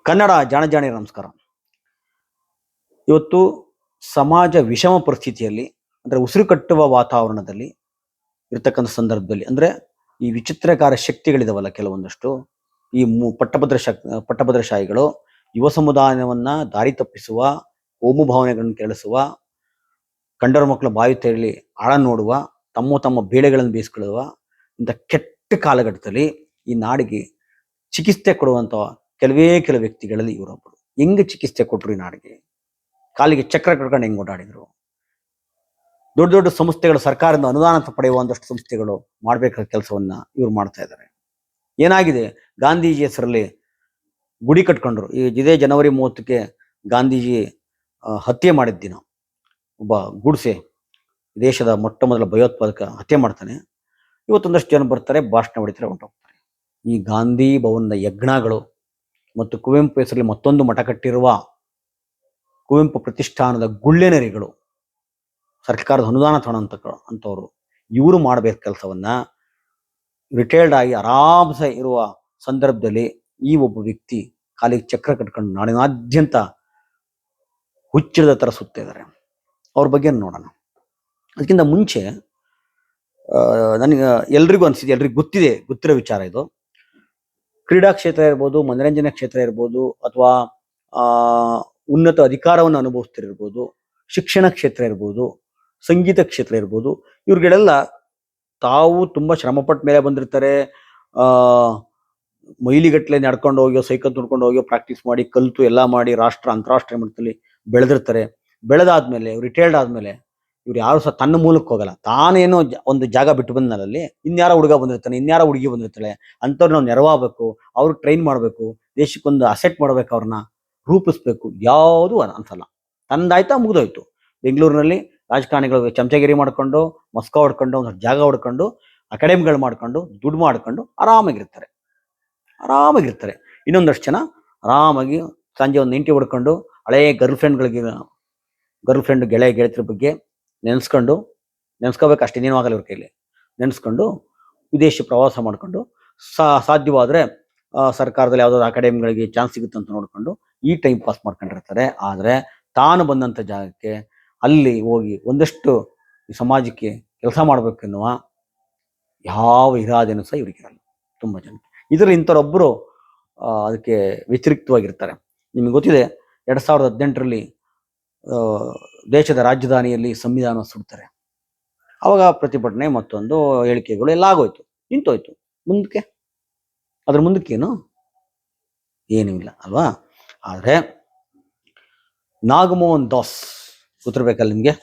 ಕನ್ನಡ ಜಾಣ ನಮಸ್ಕಾರ. ಇವತ್ತು ಸಮಾಜ ವಿಷಮ ಪರಿಸ್ಥಿತಿಯಲ್ಲಿ ಅಂದರೆ ಉಸಿರು ಕಟ್ಟುವ ವಾತಾವರಣದಲ್ಲಿ ಇರ್ತಕ್ಕಂಥ ಸಂದರ್ಭದಲ್ಲಿ ಅಂದರೆ ಈ ವಿಚಿತ್ರಕಾರ ಶಕ್ತಿಗಳಿದಾವಲ್ಲ ಕೆಲವೊಂದಷ್ಟು ಈ ಪಟ್ಟಭದ್ರಶಾಹಿಗಳು ಯುವ ಸಮುದಾಯವನ್ನ ದಾರಿ ತಪ್ಪಿಸುವ, ಕೋಮು ಭಾವನೆಗಳನ್ನು ಕೆಳಿಸುವ, ಕಂಡರ ಮಕ್ಕಳ ಬಾಯಿ ತೆರಳಿ ಆಳ ನೋಡುವ, ತಮ್ಮ ಬೇಳೆಗಳನ್ನು ಬೇಯಿಸ್ಕೊಳ್ಳುವ ಇಂಥ ಕೆಟ್ಟ ಕಾಲಘಟ್ಟದಲ್ಲಿ ಈ ನಾಡಿಗೆ ಚಿಕಿತ್ಸೆ ಕೊಡುವಂಥ ಕೆಲವು ವ್ಯಕ್ತಿಗಳಲ್ಲಿ ಇವರೊಬ್ಬರು. ಹೆಂಗೆ ಚಿಕಿತ್ಸೆ ಕೊಟ್ಟರು ಈ ನಾಡಿಗೆ? ಕಾಲಿಗೆ ಚಕ್ರ ಕಟ್ಕೊಂಡು ಹೆಂಗೆ ಓಡಾಡಿದ್ರು? ದೊಡ್ಡ ದೊಡ್ಡ ಸಂಸ್ಥೆಗಳು, ಸರ್ಕಾರದಿಂದ ಅನುದಾನ ಪಡೆಯುವಂತಷ್ಟು ಸಂಸ್ಥೆಗಳು ಮಾಡಬೇಕಾದ ಕೆಲಸವನ್ನ ಇವ್ರು ಮಾಡ್ತಾ ಇದ್ದಾರೆ. ಏನಾಗಿದೆ? ಗಾಂಧೀಜಿ ಹೆಸರಲ್ಲಿ ಗುಡಿ ಕಟ್ಕೊಂಡ್ರು. ಇದೇ ಜನವರಿ 30ಕ್ಕೆ ಗಾಂಧೀಜಿ ಹತ್ಯೆ ಮಾಡಿದ ದಿನ ಒಬ್ಬ ಗುಡ್ಸೆ, ದೇಶದ ಮೊಟ್ಟ ಮೊದಲ ಭಯೋತ್ಪಾದಕ ಹತ್ಯೆ ಮಾಡ್ತಾನೆ. ಇವತ್ತೊಂದಷ್ಟು ಜನ ಬರ್ತಾರೆ, ಭಾಷಣ ಹೊಡಿತಾರೆ, ಹೊಂಟೋಗ್ತಾರೆ. ಈ ಗಾಂಧಿ ಭವನದ ಯಜ್ಞಗಳು ಮತ್ತು ಕುವೆಂಪು ಹೆಸರಲ್ಲಿ ಮತ್ತೊಂದು ಮಠ ಕಟ್ಟಿರುವ ಕುವೆಂಪು ಪ್ರತಿಷ್ಠಾನದ ಗುಳ್ಳೆನರಿಗಳು, ಸರ್ಕಾರದ ಅನುದಾನ ಅಂತವ್ರು, ಇವರು ಮಾಡಬೇಕು ಕೆಲಸವನ್ನ ರಿಟೈರ್ಡ್ ಆಗಿ ಆರಾಮ್ಸೆ ಇರುವ ಸಂದರ್ಭದಲ್ಲಿ ಈ ಒಬ್ಬ ವ್ಯಕ್ತಿ ಕಾಲಿಗೆ ಚಕ್ರ ಕಟ್ಕೊಂಡು ನಾಡಿನಾದ್ಯಂತ ಹುಚ್ಚಿರದ ತರ ಸುತ್ತಿದ್ದಾರೆ. ಅವ್ರ ಬಗ್ಗೆ ನೋಡೋಣ. ಅದಕ್ಕಿಂತ ಮುಂಚೆ ನನಗೆ ಎಲ್ರಿಗೂ ಅನಿಸಿದೆ, ಎಲ್ರಿಗೂ ಗೊತ್ತಿರೋ ವಿಚಾರ ಇದು. ಕ್ರೀಡಾ ಕ್ಷೇತ್ರ ಇರ್ಬೋದು, ಮನರಂಜನೆ ಕ್ಷೇತ್ರ ಇರ್ಬೋದು, ಅಥವಾ ಉನ್ನತ ಅಧಿಕಾರವನ್ನು ಅನುಭವಿಸ್ತಿರ್ಬೋದು, ಶಿಕ್ಷಣ ಕ್ಷೇತ್ರ ಇರ್ಬೋದು, ಸಂಗೀತ ಕ್ಷೇತ್ರ ಇರ್ಬೋದು, ಇವ್ರಿಗೆಲ್ಲ ತಾವು ತುಂಬಾ ಶ್ರಮಪಟ್ಟ ಮೇಲೆ ಬಂದಿರ್ತಾರೆ. ಮೈಲಿಗಟ್ಟಲೆ ನಡ್ಕೊಂಡು ಹೋಗಿಯೋ, ಸೈಕಲ್ ತುಡ್ಕೊಂಡು ಹೋಗಿಯೋ, ಪ್ರಾಕ್ಟೀಸ್ ಮಾಡಿ, ಕಲಿತು ಎಲ್ಲ ಮಾಡಿ ಅಂತಾರಾಷ್ಟ್ರೀಯ ಮಟ್ಟದಲ್ಲಿ ಬೆಳೆದಿರ್ತಾರೆ. ಬೆಳೆದಾದ್ಮೇಲೆ ರಿಟೈರ್ಡ್ ಆದ್ಮೇಲೆ ಇವ್ರು ಯಾರು ಸಹ ತನ್ನ ಮೂಲಕ್ಕೆ ಹೋಗಲ್ಲ. ತಾನೇನೋ ಒಂದು ಜಾಗ ಬಿಟ್ಟು ಬಂದಲ್ಲಿ ಇನ್ಯಾರೋ ಹುಡುಗ ಬಂದಿರ್ತಾನೆ, ಇನ್ಯಾರೋ ಹುಡುಗಿ ಬಂದಿರ್ತಾಳೆ, ಅಂಥವ್ರು ನಾವು ನೆರವಾಗಬೇಕು, ಅವ್ರಿಗೆ ಟ್ರೈನ್ ಮಾಡಬೇಕು, ದೇಶಕ್ಕೊಂದು ಅಸೆಟ್ ಮಾಡ್ಬೇಕು, ಅವ್ರನ್ನ ರೂಪಿಸ್ಬೇಕು. ಯಾವುದು ಅನ್ಸಲ್ಲ. ತಂದಾಯ್ತಾ ಮುಗಿದೋಯ್ತು. ಬೆಂಗಳೂರಿನಲ್ಲಿ ರಾಜಕಾರಣಿಗಳು ಚಮಚಗಿರಿ ಮಾಡ್ಕೊಂಡು, ಮಸ್ಕೋ ಹೊಡ್ಕೊಂಡು, ಒಂದು ಜಾಗ ಹೊಡ್ಕೊಂಡು, ಅಕಾಡೆಮಿಗಳು ಮಾಡ್ಕೊಂಡು, ದುಡ್ಡು ಮಾಡ್ಕೊಂಡು ಆರಾಮಾಗಿರ್ತಾರೆ. ಇನ್ನೊಂದಷ್ಟು ಜನ ಆರಾಮಾಗಿ ಸಂಜೆ ಒಂದು ಇಂಟಿ ಹೊಡ್ಕೊಂಡು ಹಳೇ ಗರ್ಲ್ ಫ್ರೆಂಡ್ ಗೆಳತಿರ ಬಗ್ಗೆ ನೆನೆಸ್ಕೋಬೇಕು. ಅಷ್ಟೇ, ಇನ್ನೇನು ಆಗಲ್ಲ ಇವ್ರ ಕೈಲಿ. ನೆನೆಸ್ಕೊಂಡು ವಿದೇಶಿ ಪ್ರವಾಸ ಮಾಡ್ಕೊಂಡು, ಸಾಧ್ಯವಾದ್ರೆ ಸರ್ಕಾರದಲ್ಲಿ ಯಾವುದಾದ್ರು ಅಕಾಡೆಮಿಗಳಿಗೆ ಚಾನ್ಸ್ ಸಿಗುತ್ತೆ ಅಂತ ನೋಡ್ಕೊಂಡು ಈ ಟೈಮ್ ಪಾಸ್ ಮಾಡ್ಕೊಂಡಿರ್ತಾರೆ. ಆದರೆ ತಾನು ಬಂದಂಥ ಜಾಗಕ್ಕೆ ಅಲ್ಲಿ ಹೋಗಿ ಒಂದಷ್ಟು ಸಮಾಜಕ್ಕೆ ಕೆಲಸ ಮಾಡಬೇಕೆನ್ನುವ ಯಾವ ಇರಾದೆನೂ ಸಹ ಇವ್ರಿಗಿರಲ್ಲ ತುಂಬ ಜನಕ್ಕೆ. ಇದರಲ್ಲಿ ಇಂಥವರೊಬ್ಬರು ಅದಕ್ಕೆ ವ್ಯತಿರಿಕ್ತವಾಗಿರ್ತಾರೆ. ನಿಮಗೆ ಗೊತ್ತಿದೆ, 2018ರಲ್ಲಿ ದೇಶದ ರಾಜಧಾನಿಯಲ್ಲಿ ಸಂವಿಧಾನ ಸುಡ್ತಾರೆ. ಅವಾಗ ಪ್ರತಿಭಟನೆ, ಮತ್ತೊಂದು ಹೇಳಿಕೆಗಳು ಎಲ್ಲ ಆಗೋಯ್ತು, ನಿಂತೋಯ್ತು. ಅದ್ರ ಮುಂದಕ್ಕೇನು ಏನೂ ಇಲ್ಲ ಅಲ್ವಾ? ಆದರೆ ನಾಗಮೋಹನ್ ದಾಸ್ ಗೊತ್ತಿರ್ಬೇಕಲ್ಲ ನಿಮಗೆ,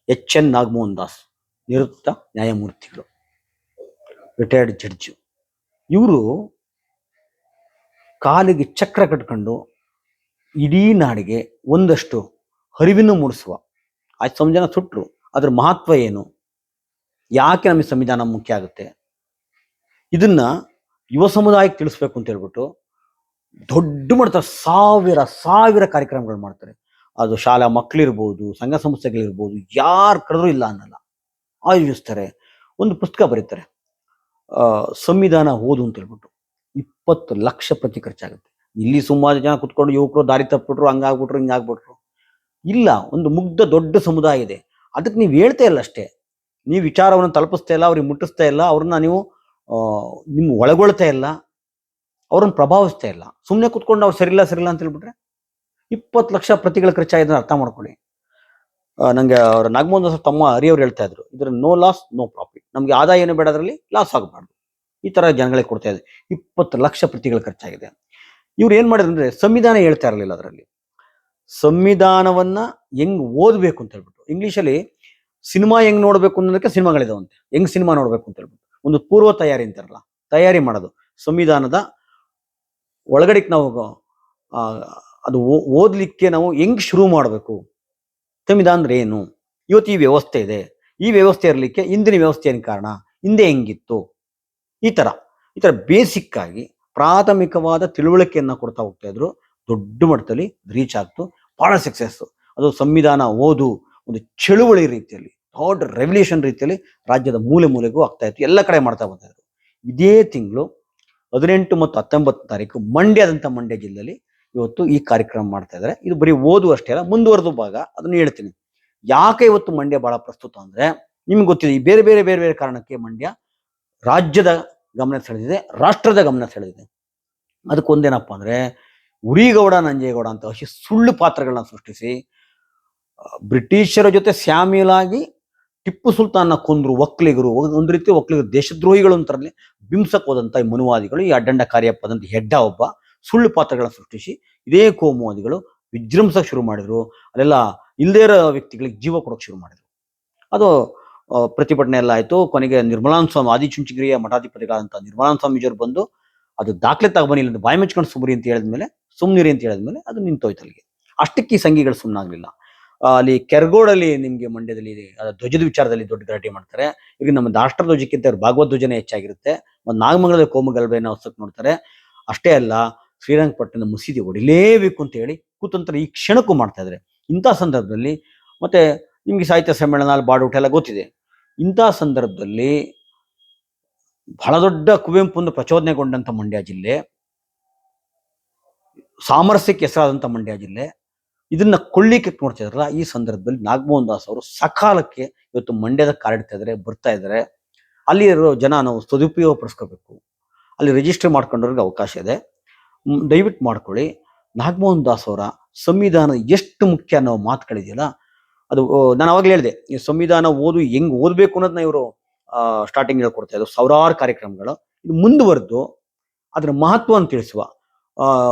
HN ನಾಗಮೋಹನ್ ದಾಸ್, ನಿವೃತ್ತ ನ್ಯಾಯಮೂರ್ತಿಗಳು, ರಿಟೈರ್ಡ್ ಜಡ್ಜ್. ಇವರು ಕಾಲಿಗೆ ಚಕ್ರ ಕಟ್ಕೊಂಡು ಇಡೀ ನಾಡಿಗೆ ಒಂದಷ್ಟು ಅರಿವನ್ನು ಮೂಡಿಸುವ, ಆ ಸಂವಿಧಾನ ಸುಟ್ಟರು, ಅದ್ರ ಮಹತ್ವ ಏನು, ಯಾಕೆ ನಮಗೆ ಸಂವಿಧಾನ ಮುಖ್ಯ ಆಗುತ್ತೆ, ಇದನ್ನ ಯುವ ಸಮುದಾಯಕ್ಕೆ ತಿಳಿಸ್ಬೇಕು ಅಂತ ಹೇಳ್ಬಿಟ್ಟು ದೊಡ್ಡ ಮಟ್ಟದ ಸಾವಿರ ಕಾರ್ಯಕ್ರಮಗಳು ಮಾಡ್ತಾರೆ. ಅದು ಶಾಲಾ ಮಕ್ಕಳಿರ್ಬೋದು, ಸಂಘ ಸಂಸ್ಥೆಗಳಿರ್ಬೋದು, ಯಾರು ಕರೆದ್ರೂ ಇಲ್ಲ ಅನ್ನಲ್ಲ, ಆಯೋಜಿಸ್ತಾರೆ. ಒಂದು ಪುಸ್ತಕ ಬರೀತಾರೆ, ಸಂವಿಧಾನ ಓದು ಅಂತ ಹೇಳ್ಬಿಟ್ಟು. 20 ಲಕ್ಷ ಪ್ರತಿ ಖರ್ಚಾಗುತ್ತೆ. ಇಲ್ಲಿ ಸುಮಾರು ಜನ ಕುತ್ಕೊಂಡು ಯುವಕರು ದಾರಿ ತಪ್ಪಿಬಿಟ್ರು, ಹಂಗಾಗ್ಬಿಟ್ರು, ಹಿಂಗಾಗ್ಬಿಟ್ರು. ಇಲ್ಲ, ಒಂದು ಮುಗ್ಧ ದೊಡ್ಡ ಸಮುದಾಯ ಇದೆ. ಅದಕ್ಕೆ ನೀವು ಹೇಳ್ತಾ ಇಲ್ಲ ಅಷ್ಟೇ, ನೀವು ವಿಚಾರವನ್ನು ತಲುಪಿಸ್ತಾ ಇಲ್ಲ, ಅವ್ರಿಗೆ ಮುಟ್ಟಿಸ್ತಾ ಇಲ್ಲ, ಅವ್ರನ್ನ ನೀವು ನಿಮ್ಮ ಒಳಗೊಳ್ತಾ ಇಲ್ಲ, ಅವ್ರನ್ನ ಪ್ರಭಾವಿಸ್ತಾ ಇಲ್ಲ. ಸುಮ್ಮನೆ ಕುತ್ಕೊಂಡು ಅವ್ರು ಸರಿಲ್ಲ ಅಂತ ಹೇಳ್ಬಿಟ್ರೆ 20 ಲಕ್ಷ ಪ್ರತಿಗಳ ಖರ್ಚಾಗಿದ್ದನ್ನು ಅರ್ಥ ಮಾಡ್ಕೊಳ್ಳಿ. ನಂಗೆ ಅವ್ರ ನಾಗಮೋಹನ್ ದಾಸ್ ತಮ್ಮ ಹರಿಯವ್ರು ಹೇಳ್ತಾ ಇದ್ರು, ಇದ್ರ ನೋ ಲಾಸ್ ನೋ ಪ್ರಾಫಿಟ್, ನಮ್ಗೆ ಆದಾಯ ಏನು ಬೇಡ, ಅದರಲ್ಲಿ ಲಾಸ್ ಆಗಬಾರ್ದು. ಈ ತರ ಜನಗಳಿಗೆ ಕೊಡ್ತಾ ಇದೆ. 20 ಲಕ್ಷ ಪ್ರತಿಗಳ ಖರ್ಚಾಗಿದೆ. ಇವ್ರು ಏನ್ ಮಾಡಿದ್ರು ಅಂದ್ರೆ, ಸಂವಿಧಾನ ಹೇಳ್ತಾ ಇರಲಿಲ್ಲ, ಅದರಲ್ಲಿ ಸಂವಿಧಾನವನ್ನ ಹೆಂಗ್ ಓದ್ಬೇಕು ಅಂತ ಹೇಳ್ಬಿಟ್ಟು. ಇಂಗ್ಲಿಷಲ್ಲಿ ಸಿನಿಮಾ ಹೆಂಗ್ ನೋಡ್ಬೇಕು ಅನ್ನೋದಕ್ಕೆ ಸಿನಿಮಾಗಳಿದಾವಂತೆ. ಹೆಂಗ್ ಸಿನಿಮಾ ನೋಡ್ಬೇಕು ಅಂತ ಹೇಳ್ಬಿಟ್ಟು ಒಂದು ಪೂರ್ವ ತಯಾರಿ ಅಂತಾರಲ್ಲ, ತಯಾರಿ ಮಾಡೋದು. ಸಂವಿಧಾನದ ಒಳಗಡೆಗೆ ನಾವು ಅದು ಓದ್ಲಿಕ್ಕೆ ನಾವು ಹೆಂಗ್ ಶುರು ಮಾಡಬೇಕು, ಸಂವಿಧಾನ ಅಂದ್ರೆ ಏನು, ಇವತ್ತು ಈ ವ್ಯವಸ್ಥೆ ಇದೆ, ಈ ವ್ಯವಸ್ಥೆ ಇರಲಿಕ್ಕೆ ಹಿಂದಿನ ವ್ಯವಸ್ಥೆ ಏನ್ ಕಾರಣ, ಹಿಂದೆ ಹೆಂಗಿತ್ತು, ಈ ತರ ಬೇಸಿಕ್ ಆಗಿ ಪ್ರಾಥಮಿಕವಾದ ತಿಳುವಳಿಕೆಯನ್ನ ಕೊಡ್ತಾ ಹೋಗ್ತಾ ಇದ್ರು. ದೊಡ್ಡ ಮಟ್ಟದಲ್ಲಿ ರೀಚ್ ಆಗ್ತು, ಬಹಳ ಸಕ್ಸಸ್. ಅದು ಸಂವಿಧಾನ ಓದು ಒಂದು ಚಳುವಳಿ ರೀತಿಯಲ್ಲಿ, ದೊಡ್ಡ ರೆವಲ್ಯೂಷನ್ ರೀತಿಯಲ್ಲಿ ರಾಜ್ಯದ ಮೂಲೆಗೂ ಆಗ್ತಾ ಇತ್ತು, ಎಲ್ಲ ಕಡೆ ಮಾಡ್ತಾ ಬರ್ತಾ ಇದ್ರು. ಇದೇ ತಿಂಗಳು 18 ಮತ್ತು 19 ತಾರೀಕು ಮಂಡ್ಯ ಜಿಲ್ಲೆಯಲ್ಲಿ ಇವತ್ತು ಈ ಕಾರ್ಯಕ್ರಮ ಮಾಡ್ತಾ ಇದ್ದಾರೆ. ಇದು ಬರೀ ಓದು ಅಷ್ಟೇ ಅಲ್ಲ, ಮುಂದುವರೆದ ಭಾಗ, ಅದನ್ನು ಹೇಳ್ತೀನಿ. ಯಾಕೆ ಇವತ್ತು ಮಂಡ್ಯ ಬಹಳ ಪ್ರಸ್ತುತ ಅಂದ್ರೆ, ನಿಮ್ಗೆ ಗೊತ್ತಿದೆ, ಈ ಬೇರೆ ಬೇರೆ ಬೇರೆ ಬೇರೆ ಕಾರಣಕ್ಕೆ ಮಂಡ್ಯ ರಾಜ್ಯದ ಗಮನ ಸೆಳೆದಿದೆ, ರಾಷ್ಟ್ರದ ಗಮನ ಸೆಳೆದಿದೆ. ಅದಕ್ಕೊಂದೇನಪ್ಪ ಅಂದ್ರೆ, ಉರಿಗೌಡ ನಂಜೇಗೌಡ ಅಂತ ಸುಳ್ಳು ಪಾತ್ರಗಳನ್ನ ಸೃಷ್ಟಿಸಿ ಬ್ರಿಟಿಷರ ಜೊತೆ ಶಾಮೀಲಾಗಿ ಟಿಪ್ಪು ಸುಲ್ತಾನ್ನ ಕೊಂದ್ರು ಒಕ್ಕಲಿಗರು, ಒಂದು ರೀತಿ ಒಕ್ಕಲಿಗರು ದೇಶದ್ರೋಹಿಗಳು ಅಂತರಲ್ಲಿ ಬಿಂಸಕ್ ಹೋದಂತ ಈ ಮನುವಾದಿಗಳು, ಈ ಅಡ್ಡಂಡ ಕಾರ್ಯಪ್ಪದಂತ ಹೆಡ್ಡ ಒಬ್ಬ ಸುಳ್ಳು ಪಾತ್ರಗಳನ್ನ ಸೃಷ್ಟಿಸಿ ಇದೇ ಕೋಮುವಾದಿಗಳು ವಿಜೃಂಭಿಸಕ್ ಶುರು ಮಾಡಿದ್ರು. ಅಲ್ಲೆಲ್ಲ ಇಲ್ದೇ ಇರೋ ವ್ಯಕ್ತಿಗಳಿಗೆ ಜೀವ ಕೊಡೋಕೆ ಶುರು ಮಾಡಿದ್ರು. ಅದು ಪ್ರತಿಭಟನೆ ಎಲ್ಲ ಆಯ್ತು. ಕೊನೆಗೆ ನಿರ್ಮಲಾನಂದ ಸ್ವಾಮಿ, ಆದಿಚುಂಚನಗಿರಿಯ ಮಠಾಧಿಪತಿಗಳಂತ ನಿರ್ಮಲಾನಂದ ಸ್ವಾಮೀಜಿಯವರು ಬಂದು ಅದು ದಾಖಲೆ ತಗೊಬನ್ನಿ, ಇಲ್ಲ ಬಾಯಿ ಮುಚ್ಕೊಂಡು ಸುಮ್ನಿರಿ ಅಂತ ಹೇಳಿದ್ಮೇಲೆ ಅದು ನಿಂತೋಯ್ತು ಅಲ್ಲಿಗೆ. ಅಷ್ಟಕ್ಕೆ ಈ ಸಂಘಿಗಳು ಸುಮ್ಮನಾಗ್ಲಿಲ್ಲ. ಅಲ್ಲಿ ಕೆರಗೋಡಲ್ಲಿ ನಿಮ್ಗೆ ಮಂಡ್ಯದಲ್ಲಿ ಧ್ವಜದ ವಿಚಾರದಲ್ಲಿ ದೊಡ್ಡ ಗಲಾಟೆ ಮಾಡ್ತಾರೆ. ಈಗ ನಮ್ಮ ರಾಷ್ಟ್ರ ಧ್ವಜಕ್ಕಿಂತ ಭಾಗವತ್ ಧ್ವಜನೇ ಹೆಚ್ಚಾಗಿರುತ್ತೆ. ಮತ್ತು ನಾಗಮಂಗಲದ ಕೋಮು ಗಲಭೆಯನ್ನು ಹೊಸಕ್ ನೋಡ್ತಾರೆ. ಅಷ್ಟೇ ಅಲ್ಲ, ಶ್ರೀರಂಗಪಟ್ಟಣದ ಮಸೀದಿ ಹೊಡಿಲೇಬೇಕು ಅಂತ ಹೇಳಿ ಕುತಂತ್ರ ಈ ಕ್ಷಣಕ್ಕೂ ಮಾಡ್ತಾ ಇದ್ದಾರೆ. ಇಂಥ ಸಂದರ್ಭದಲ್ಲಿ ಮತ್ತೆ ನಿಮ್ಗೆ ಸಾಹಿತ್ಯ ಸಮ್ಮೇಳನ, ಬಾಡೂಟ ಎಲ್ಲ ಗೊತ್ತಿದೆ. ಇಂಥ ಸಂದರ್ಭದಲ್ಲಿ ಬಹಳ ದೊಡ್ಡ ಕುವೆಂಪು ಪ್ರಚೋದನೆಗೊಂಡಂತ ಮಂಡ್ಯ ಜಿಲ್ಲೆ, ಸಾಮರಸ್ಯಕ್ಕೆ ಹೆಸರಾದಂಥ ಮಂಡ್ಯ ಜಿಲ್ಲೆ, ಇದನ್ನ ಕೊಳ್ಳಿಕ್ಕೆ ನೋಡ್ತಾ ಇದ್ರಲ್ಲ, ಈ ಸಂದರ್ಭದಲ್ಲಿ ನಾಗಮೋಹನ್ ದಾಸ್ ಅವರು ಸಕಾಲಕ್ಕೆ ಇವತ್ತು ಮಂಡ್ಯದ ಕಾಲಿಡ್ತಾ ಇದ್ದಾರೆ, ಬರ್ತಾ ಇದ್ದಾರೆ. ಅಲ್ಲಿ ಇರೋ ಜನ ನಾವು ಸದುಪಯೋಗ ಪಡಿಸ್ಕೋಬೇಕು. ಅಲ್ಲಿ ರಿಜಿಸ್ಟರ್ ಮಾಡ್ಕೊಂಡವ್ರಿಗೆ ಅವಕಾಶ ಇದೆ, ದಯವಿಟ್ಟು ಮಾಡ್ಕೊಳ್ಳಿ. ನಾಗಮೋಹನ್ ದಾಸ್ ಅವರ ಸಂವಿಧಾನ ಎಷ್ಟು ಮುಖ್ಯ ಅನ್ನೋ ಮಾತುಗಳಿದೆಯಲ್ಲ, ಅದು ನಾನು ಅವಾಗಲೇ ಹೇಳಿದೆ, ಈ ಸಂವಿಧಾನ ಹೆಂಗ್ ಓದಬೇಕು ಅನ್ನೋದನ್ನ ಇವರು ಸ್ಟಾರ್ಟಿಂಗ್ ಹೇಳ್ಕೊಡ್ತಾ ಇದ್ರು. ಸಾವಿರಾರು ಕಾರ್ಯಕ್ರಮಗಳು ಇದು ಮುಂದುವರೆದು ಅದರ ಮಹತ್ವವನ್ನು ತಿಳಿಸುವ,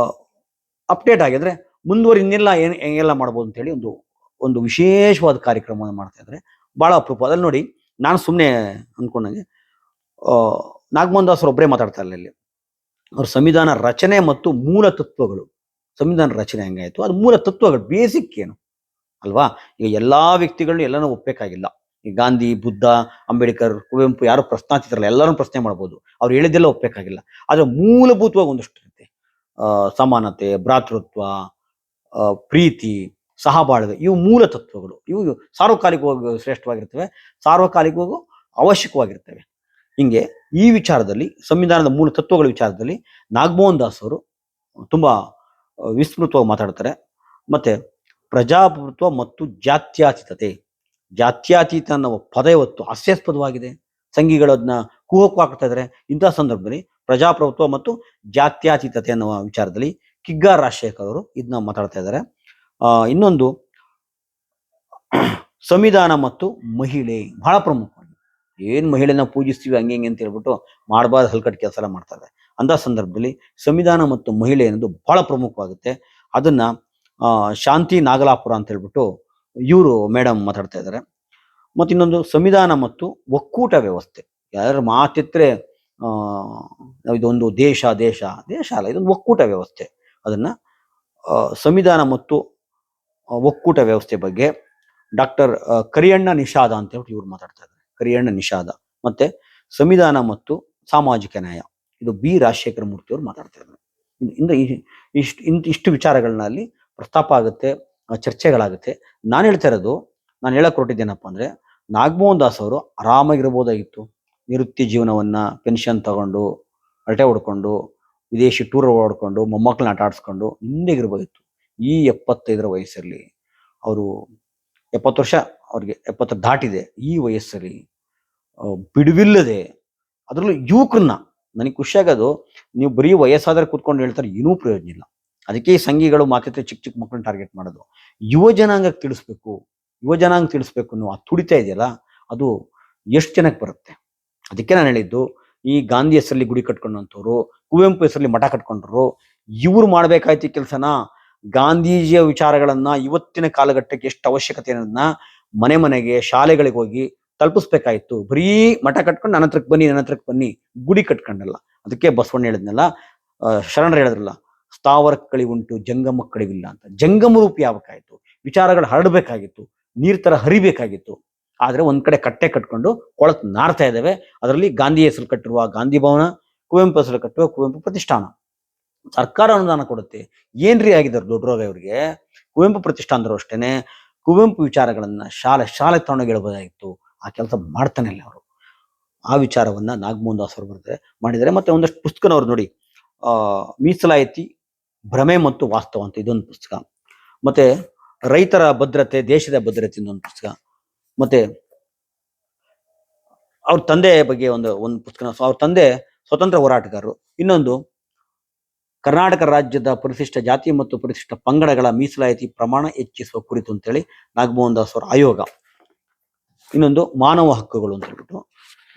ಅಪ್ಡೇಟ್ ಆಗಿದ್ರೆ ಮುಂದುವರಿ ಇನ್ನೆಲ್ಲ ಹೆಂಗೆಲ್ಲ ಮಾಡ್ಬೋದು ಅಂತೇಳಿ ಒಂದು ವಿಶೇಷವಾದ ಕಾರ್ಯಕ್ರಮವನ್ನು ಮಾಡ್ತಾ ಇದ್ದಾರೆ. ಬಹಳ ಅಪರೂಪ. ಅದ್ರಲ್ಲಿ ನೋಡಿ, ನಾನು ಸುಮ್ಮನೆ ಅಂದ್ಕೊಂಡಂಗೆ ನಾಗಮೋಹನ್ ದಾಸ್ ಒಬ್ಬರೇ ಮಾತಾಡ್ತಾ ಇಲ್ಲ ಇಲ್ಲಿ. ಅವ್ರ ಸಂವಿಧಾನ ರಚನೆ ಮತ್ತು ಮೂಲ ತತ್ವಗಳು, ಸಂವಿಧಾನ ರಚನೆ ಹೆಂಗಾಯ್ತು, ಅದು ಮೂಲ ತತ್ವಗಳು ಬೇಸಿಕ್ ಏನು ಅಲ್ವಾ. ಈಗ ಎಲ್ಲಾ ವ್ಯಕ್ತಿಗಳನ್ನ ಎಲ್ಲನೂ ಒಪ್ಪಬೇಕಾಗಿಲ್ಲ. ಈ ಗಾಂಧಿ, ಬುದ್ಧ, ಅಂಬೇಡ್ಕರ್, ಕುವೆಂಪು ಯಾರು ಪ್ರಶ್ನಾತೀತರಲ್ಲ, ಎಲ್ಲರೂ ಪ್ರಶ್ನೆ ಮಾಡ್ಬೋದು. ಅವ್ರು ಹೇಳಿದ್ದೆಲ್ಲ ಒಪ್ಪಬೇಕಾಗಿಲ್ಲ. ಆದ್ರೆ ಮೂಲಭೂತವಾಗಿ ಒಂದಷ್ಟು ಇರುತ್ತೆ. ಸಮಾನತೆ, ಭ್ರಾತೃತ್ವ, ಪ್ರೀತಿ, ಸಹಬಾಳ್ವೆ, ಇವು ಮೂಲ ತತ್ವಗಳು. ಇವು ಸಾರ್ವಕಾಲಿಕವಾಗಿ ಶ್ರೇಷ್ಠವಾಗಿರ್ತವೆ, ಸಾರ್ವಕಾಲಿಕವಾಗೂ ಅವಶ್ಯಕವಾಗಿರ್ತವೆ. ಹಿಂಗೆ ಈ ವಿಚಾರದಲ್ಲಿ, ಸಂವಿಧಾನದ ಮೂಲ ತತ್ವಗಳ ವಿಚಾರದಲ್ಲಿ ನಾಗಮೋಹನ್ ದಾಸ್ ಅವರು ತುಂಬಾ ವಿಸ್ತೃತವಾಗಿ ಮಾತಾಡ್ತಾರೆ. ಮತ್ತೆ ಪ್ರಜಾಪ್ರಭುತ್ವ ಮತ್ತು ಜಾತ್ಯಾತೀತತೆ, ಜಾತ್ಯಾತೀತ ಅನ್ನೋ ಪದ ಇವತ್ತು ಹಾಸ್ಯಾಸ್ಪದವಾಗಿದೆ. ಸಂಘಿಗಳನ್ನ ಕುಹಕು ಹಾಕ್ತಾ ಇದ್ದಾರೆ. ಇಂತಹ ಸಂದರ್ಭದಲ್ಲಿ ಪ್ರಜಾಪ್ರಭುತ್ವ ಮತ್ತು ಜಾತ್ಯಾತೀತತೆ ಅನ್ನುವ ವಿಚಾರದಲ್ಲಿ ಕಿಗ್ಗಾರ್ ರಾಜಶೇಖರ್ ಅವರು ಇದನ್ನ ಮಾತಾಡ್ತಾ ಇದ್ದಾರೆ. ಇನ್ನೊಂದು ಸಂವಿಧಾನ ಮತ್ತು ಮಹಿಳೆ ಬಹಳ ಪ್ರಮುಖವಾಗಿ, ಏನ್ ಮಹಿಳೆನ ಪೂಜಿಸ್ತೀವಿ ಹಂಗೆ ಅಂತ ಹೇಳ್ಬಿಟ್ಟು ಮಾಡಬಾರ್ದು ಹಲ್ಕಟ್ ಕೆಲಸ ಎಲ್ಲ ಮಾಡ್ತಾರೆ. ಅಂತ ಸಂದರ್ಭದಲ್ಲಿ ಸಂವಿಧಾನ ಮತ್ತು ಮಹಿಳೆ ಅನ್ನೋದು ಬಹಳ ಪ್ರಮುಖವಾಗುತ್ತೆ. ಅದನ್ನ ಶಾಂತಿ ನಾಗಲಾಪುರ ಅಂತ ಹೇಳ್ಬಿಟ್ಟು ಇವರು ಮೇಡಮ್ ಮಾತಾಡ್ತಾ ಇದ್ದಾರೆ. ಮತ್ತು ಇನ್ನೊಂದು ಸಂವಿಧಾನ ಮತ್ತು ಒಕ್ಕೂಟ ವ್ಯವಸ್ಥೆ. ಯಾರು ಮಾತಿದ್ರೆ ಇದೊಂದು ದೇಶ ಅಲ್ಲ, ಇದೊಂದು ಒಕ್ಕೂಟ ವ್ಯವಸ್ಥೆ. ಅದನ್ನ ಸಂವಿಧಾನ ಮತ್ತು ಒಕ್ಕೂಟ ವ್ಯವಸ್ಥೆ ಬಗ್ಗೆ ಡಾಕ್ಟರ್ ಕರಿಯಣ್ಣ ನಿಷಾದ ಅಂತ ಹೇಳ್ಬಿಟ್ಟು ಇವ್ರು ಮಾತಾಡ್ತಾ ಇದ್ದಾರೆ. ಕರಿಯಣ್ಣ ನಿಷಾದ. ಮತ್ತೆ ಸಂವಿಧಾನ ಮತ್ತು ಸಾಮಾಜಿಕ ನ್ಯಾಯ, ಇದು ಬಿ ರಾಜಶೇಖರ ಮೂರ್ತಿ ಅವರು ಮಾತಾಡ್ತಾ ಇದ್ದಾರೆ. ಇಷ್ಟು ವಿಚಾರಗಳನ್ನ ಅಲ್ಲಿ ಪ್ರಸ್ತಾಪ ಆಗುತ್ತೆ, ಚರ್ಚೆಗಳಾಗುತ್ತೆ. ನಾನು ಹೇಳ್ತಾ ಇರೋದು, ನಾನು ಹೇಳಕ್ ಹೊರಟಿದ್ದೇನಪ್ಪ ಅಂದ್ರೆ, ನಾಗಮೋಹನ್ ದಾಸ್ ಅವರು ಆರಾಮಾಗಿರ್ಬೋದಾಗಿತ್ತು. ನಿವೃತ್ತಿ ಜೀವನವನ್ನ ಪೆನ್ಷನ್ ತಗೊಂಡು, ಅರಟೆ ಹೊಡ್ಕೊಂಡು, ವಿದೇಶಿ ಟೂರ್ ಓಡ್ಕೊಂಡು, ಮೊಮ್ಮಕ್ಕಳನ್ನ ಆಟ ಆಡಿಸ್ಕೊಂಡು ಹಿಂದೆಗಿರ್ಬೋದಿತ್ತು. ಈ 75 ವಯಸ್ಸಲ್ಲಿ, ಅವರು 70 ವರ್ಷ, ಅವ್ರಿಗೆ 70 ದಾಟಿದೆ. ಈ ವಯಸ್ಸಲ್ಲಿ ಬಿಡುವಿಲ್ಲದೆ, ಅದರಲ್ಲೂ ಯುವಕರನ್ನ, ನನಗೆ ಖುಷಿಯಾಗೋದು, ನೀವು ಬರೀ ವಯಸ್ಸಾದ್ರೆ ಕೂತ್ಕೊಂಡು ಹೇಳ್ತಾರೆ, ಏನೂ ಪ್ರಯೋಜನ ಇಲ್ಲ. ಅದಕ್ಕೆ ಈ ಸಂಘಿಗಳು ಮಾತ್ರ ಚಿಕ್ಕ ಮಕ್ಕಳನ್ನ ಟಾರ್ಗೆಟ್ ಮಾಡೋದು. ಯುವ ಜನಾಂಗ ತಿಳಿಸ್ಬೇಕು ಅನ್ನೋ ಆ ತುಡಿತ ಇದೆಯಲ್ಲ, ಅದು ಎಷ್ಟು ಜನಕ್ಕೆ ಬರುತ್ತೆ. ಅದಕ್ಕೆ ನಾನು ಹೇಳಿದ್ದು, ಈ ಗಾಂಧಿ ಹೆಸರಲ್ಲಿ ಗುಡಿ ಕಟ್ಕೊಂಡಂಥವ್ರು, ಕುವೆಂಪು ಹೆಸರಲ್ಲಿ ಮಠ ಕಟ್ಕೊಂಡ್ರು, ಇವ್ರು ಮಾಡ್ಬೇಕಾಯ್ತು ಈ ಕೆಲಸನ. ಗಾಂಧೀಜಿಯ ವಿಚಾರಗಳನ್ನ ಇವತ್ತಿನ ಕಾಲಘಟ್ಟಕ್ಕೆ ಎಷ್ಟು ಅವಶ್ಯಕತೆ ಅನ್ನೋದನ್ನ ಮನೆಗೆ, ಶಾಲೆಗಳಿಗೆ ಹೋಗಿ ತಲುಪಿಸ್ಬೇಕಾಯ್ತು. ಬರೀ ಮಠ ಕಟ್ಕೊಂಡು ನನ್ನ ಹತ್ರಕ್ಕೆ ಬನ್ನಿ ಗುಡಿ ಕಟ್ಕೊಂಡಲ್ಲ. ಅದಕ್ಕೆ ಬಸವಣ್ಣ ಹೇಳಿದ್ನಲ್ಲ, ಶರಣರು ಹೇಳಿದ್ರಲ್ಲ, ಸ್ಥಾವರಕ್ಕಳಿ ಉಂಟು ಜಂಗಮಕ್ಕಳಿವಿಲ್ಲ ಅಂತ. ಜಂಗಮ ರೂಪಿ ಆಗ್ಬೇಕಾಯ್ತು, ವಿಚಾರಗಳು ಹರಡಬೇಕಾಗಿತ್ತು, ನೀರ್ ತರ ಹರಿಬೇಕಾಗಿತ್ತು. ಆದ್ರೆ ಒಂದ್ ಕಡೆ ಕಟ್ಟೆ ಕಟ್ಕೊಂಡು ಕೊಳತ್ ನಾರ್ತಾ ಇದ್ದಾವೆ. ಅದರಲ್ಲಿ ಗಾಂಧಿ ಹೆಸರು ಕಟ್ಟಿರುವ ಗಾಂಧಿ ಭವನ, ಕುವೆಂಪು ಹೆಸರು ಕಟ್ಟುವ ಕುವೆಂಪು ಪ್ರತಿಷ್ಠಾನ. ಸರ್ಕಾರ ಅನುದಾನ ಕೊಡುತ್ತೆ. ಏನ್ರಿ ಆಗಿದ್ದಾರೆ ದೊಡ್ಡ ರೋಗ ಇವ್ರಿಗೆ. ಕುವೆಂಪು ಪ್ರತಿಷ್ಠಾನದ್ರು ಅಷ್ಟೇನೆ, ಕುವೆಂಪು ವಿಚಾರಗಳನ್ನ ಶಾಲೆ ತಗೊಂಡೋಗಿ ಹೇಳ್ಬೋದಾಗಿತ್ತು. ಆ ಕೆಲಸ ಮಾಡ್ತಾನೆ ಇಲ್ಲ ಅವರು. ಆ ವಿಚಾರವನ್ನ ನಾಗಮೋಹನ್ ದಾಸ್ ಅವರು ಮಾಡಿದ್ದಾರೆ. ಮತ್ತೆ ಒಂದಷ್ಟು ಪುಸ್ತಕನವ್ರು ನೋಡಿ, ಮೀಸಲಾತಿ ಭ್ರಮೆ ಮತ್ತು ವಾಸ್ತವ ಅಂತ ಇದೊಂದು ಪುಸ್ತಕ, ಮತ್ತೆ ರೈತರ ಭದ್ರತೆ ದೇಶದ ಭದ್ರತೆ ಇನ್ನೊಂದು ಪುಸ್ತಕ, ಮತ್ತೆ ಅವ್ರ ತಂದೆ ಬಗ್ಗೆ ಒಂದು ಪುಸ್ತಕ. ಅವ್ರ ತಂದೆ ಸ್ವತಂತ್ರ ಹೋರಾಟಗಾರರು. ಇನ್ನೊಂದು ಕರ್ನಾಟಕ ರಾಜ್ಯದ ಪರಿಶಿಷ್ಟ ಜಾತಿ ಮತ್ತು ಪರಿಶಿಷ್ಟ ಪಂಗಡಗಳ ಮೀಸಲಾತಿ ಪ್ರಮಾಣ ಹೆಚ್ಚಿಸುವ ಕುರಿತು ಅಂತೇಳಿ ನಾಗಮೋಹನ್ ದಾಸ್ ಅವರ ಆಯೋಗ. ಇನ್ನೊಂದು ಮಾನವ ಹಕ್ಕುಗಳು ಅಂತ ಹೇಳ್ಬಿಟ್ಟು.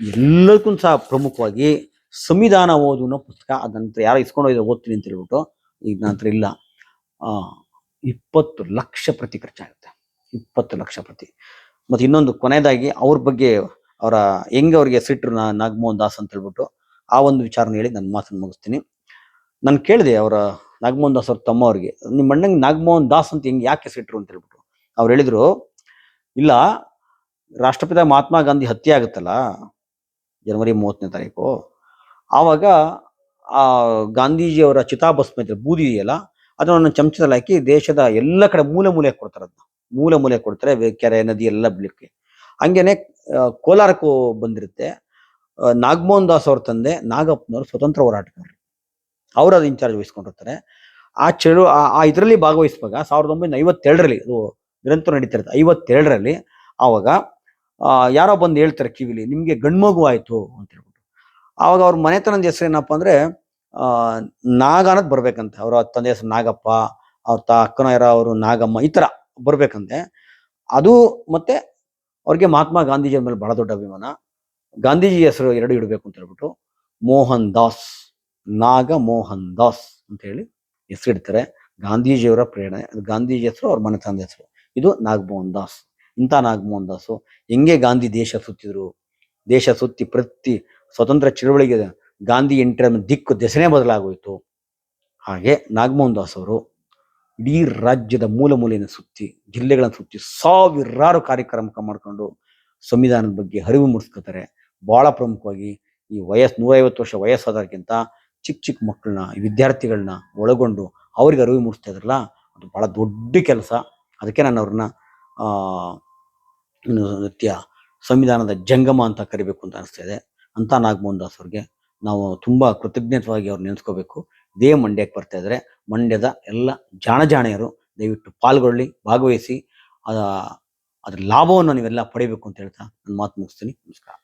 ಎಲ್ಲದಕ್ಕೂ ಸಹ ಪ್ರಮುಖವಾಗಿ ಸಂವಿಧಾನ ಓದುವ ಪುಸ್ತಕ. ಅದಂತರ ಯಾರೋ ಇಸ್ಕೊಂಡು ಓದ್ತೀನಿ ಅಂತ ಹೇಳ್ಬಿಟ್ಟು, ಈಗ ನಂತರ ಇಲ್ಲ. 20 ಲಕ್ಷ ಪ್ರತಿ ಖರ್ಚಾಗುತ್ತೆ, 20 ಲಕ್ಷ ಪ್ರತಿ. ಮತ್ತೆ ಇನ್ನೊಂದು ಕೊನೆಯದಾಗಿ ಅವ್ರ ಬಗ್ಗೆ, ಅವರ ಹೆಂಗೆ ಅವ್ರಿಗೆ ಹೆಸರಿಟ್ರು ನಾಗಮೋಹನ್ ದಾಸ್ ಅಂತ ಹೇಳ್ಬಿಟ್ಟು, ಆ ಒಂದು ವಿಚಾರನ ಹೇಳಿ ನನ್ನ ಮಾತನ್ನು ಮುಗಿಸ್ತೀನಿ. ನಾನು ಕೇಳಿದೆ ಅವರ ನಾಗಮೋಹನ್ ದಾಸ್ ಅವ್ರ ತಮ್ಮ ಅವ್ರಿಗೆ, ನಿಮ್ಮ ಅಣ್ಣಂಗೆ ನಾಗಮೋಹನ್ ದಾಸ್ ಅಂತ ಯಾಕೆ ಹೆಸರಿಟ್ರು ಅಂತ ಹೇಳ್ಬಿಟ್ಟು. ಅವ್ರು ಹೇಳಿದ್ರು, ಇಲ್ಲ, ರಾಷ್ಟ್ರಪಿತ ಮಹಾತ್ಮ ಗಾಂಧಿ ಹತ್ಯೆ ಆಗುತ್ತಲ್ಲ ಜನವರಿ 30ನೇ ತಾರೀಕು, ಆವಾಗ ಆ ಗಾಂಧೀಜಿಯವರ ಚಿತಾಭಸ್ಮ ಇದ್ರೆ ಬೂದಿ ಇದೆಯಲ್ಲ, ಅದನ್ನ ಚಮಚದಲ್ಲಿ ಹಾಕಿ ದೇಶದ ಎಲ್ಲ ಕಡೆ ಮೂಲೆ ಮೂಲೆ ಕೊಡ್ತಾರೆ. ಅದನ್ನ ಮೂಲೆ ಮೂಲೆ ಕೊಡ್ತಾರೆ, ಕೆರೆ ನದಿ ಎಲ್ಲ ಬಿಡ್ಲಿಕ್ಕೆ. ಹಂಗೇನೆ ಕೋಲಾರಕ್ಕೂ ಬಂದಿರುತ್ತೆ. ನಾಗಮೋಹನ್ ದಾಸ್ ಅವ್ರ ತಂದೆ ನಾಗಪ್ಪನವರು ಸ್ವತಂತ್ರ ಹೋರಾಟಗಾರರು, ಅವ್ರು ಅದು ಇನ್ಚಾರ್ಜ್ ವಹಿಸ್ಕೊಂಡಿರ್ತಾರೆ. ಆ ಇದರಲ್ಲಿ ಭಾಗವಹಿಸುವಾಗ 1952ರಲ್ಲಿ, ಅದು ನಿರಂತರ ನಡೀತಿರುತ್ತೆ, 52ರಲ್ಲಿ ಆವಾಗ ಯಾರೋ ಬಂದು ಹೇಳ್ತಾರೆ ಕಿವಿಲಿ, ನಿಮ್ಗೆ ಗಂಡ್ಮಗು ಆಯ್ತು ಅಂತ ಹೇಳ್ಬಿಟ್ಟು. ಆವಾಗ ಅವ್ರ ಮನೆತನದ ಹೆಸರು ಏನಪ್ಪಾ ಅಂದ್ರೆ ನಾಗ ಅನ್ನೋದು ಬರ್ಬೇಕಂತೆ. ಅವರ ತಂದೆ ಹೆಸರು ನಾಗಪ್ಪ, ಅವ್ರ ಅಕ್ಕನ ಅವರು ನಾಗಮ್ಮ, ಈ ತರ ಬರ್ಬೇಕಂತೆ. ಅದು ಮತ್ತೆ ಅವ್ರಿಗೆ ಮಹಾತ್ಮ ಗಾಂಧೀಜಿ ಮೇಲೆ ಬಹಳ ದೊಡ್ಡ ಅಭಿಮಾನ. ಗಾಂಧೀಜಿ ಹೆಸರು ಎರಡು ಇಡಬೇಕು ಅಂತ ಹೇಳ್ಬಿಟ್ಟು ಮೋಹನ್ ದಾಸ್, ನಾಗ ಮೋಹನ್ ದಾಸ್ ಅಂತ ಹೇಳಿ ಹೆಸರಿಡ್ತಾರೆ. ಗಾಂಧೀಜಿಯವರ ಪ್ರೇರಣೆ, ಗಾಂಧೀಜಿ ಹೆಸರು, ಅವ್ರ ಮನೆತನದ ಹೆಸರು. ಇದು ನಾಗಮೋಹನ್ ದಾಸ್. ಇಂಥ ನಾಗಮೋಹನ್ ದಾಸು ಹೆಂಗೆ ಗಾಂಧಿ ದೇಶ ಸುತ್ತಿದ್ರು, ದೇಶ ಸುತ್ತಿ ಪ್ರತಿ ಸ್ವತಂತ್ರ ಚಳವಳಿಗೆ ಗಾಂಧಿ ಎಂಟ್ರ ದಿಕ್ಕು ದೆಸೆನೇ ಬದಲಾಗೋಯ್ತು. ಹಾಗೆ ನಾಗಮೋಹನ್ ದಾಸ್ ಅವರು ಇಡೀ ರಾಜ್ಯದ ಮೂಲ ಮೂಲೆಯನ್ನು ಸುತ್ತಿ, ಜಿಲ್ಲೆಗಳನ್ನು ಸುತ್ತಿ, ಸಾವಿರಾರು ಕಾರ್ಯಕ್ರಮ ಮಾಡ್ಕೊಂಡು ಸಂವಿಧಾನದ ಬಗ್ಗೆ ಅರಿವು ಮೂಡಿಸ್ಕೊತಾರೆ. ಬಹಳ ಪ್ರಮುಖವಾಗಿ ಈ 150 ವರ್ಷ ವಯಸ್ಸಾದಕ್ಕಿಂತ ಚಿಕ್ಕ ಚಿಕ್ಕ ಮಕ್ಕಳನ್ನ, ವಿದ್ಯಾರ್ಥಿಗಳನ್ನ ಒಳಗೊಂಡು ಅವ್ರಿಗೆ ಅರಿವು ಮೂಡಿಸ್ತಾ ಇದ್ರಲ್ಲ, ಅದು ಬಹಳ ದೊಡ್ಡ ಕೆಲಸ. ಅದಕ್ಕೆ ನಾನು ಅವ್ರನ್ನ ನಿತ್ಯ ಸಂವಿಧಾನದ ಜಂಗಮ ಅಂತ ಕರಿಬೇಕು ಅಂತ ಅನಿಸ್ತಾ ಇದೆ. ಅಂತ ನಾಗಮೋಹನ್ ದಾಸ್ ಅವ್ರಿಗೆ ನಾವು ತುಂಬಾ ಕೃತಜ್ಞತವಾಗಿ ಅವ್ರು ನೆನೆಸ್ಕೋಬೇಕು. ಇದೇ ಮಂಡ್ಯಕ್ಕೆ ಬರ್ತಾ ಇದ್ದಾರೆ. ಮಂಡ್ಯದ ಎಲ್ಲ ಜಾಣೆಯರು ದಯವಿಟ್ಟು ಪಾಲ್ಗೊಳ್ಳಿ, ಭಾಗವಹಿಸಿ, ಅದ್ರ ಲಾಭವನ್ನು ನೀವೆಲ್ಲ ಪಡಿಬೇಕು ಅಂತ ಹೇಳ್ತಾ ನನ್ನ ಮಾತು ಮುಗಿಸ್ತೀನಿ. ನಮಸ್ಕಾರ.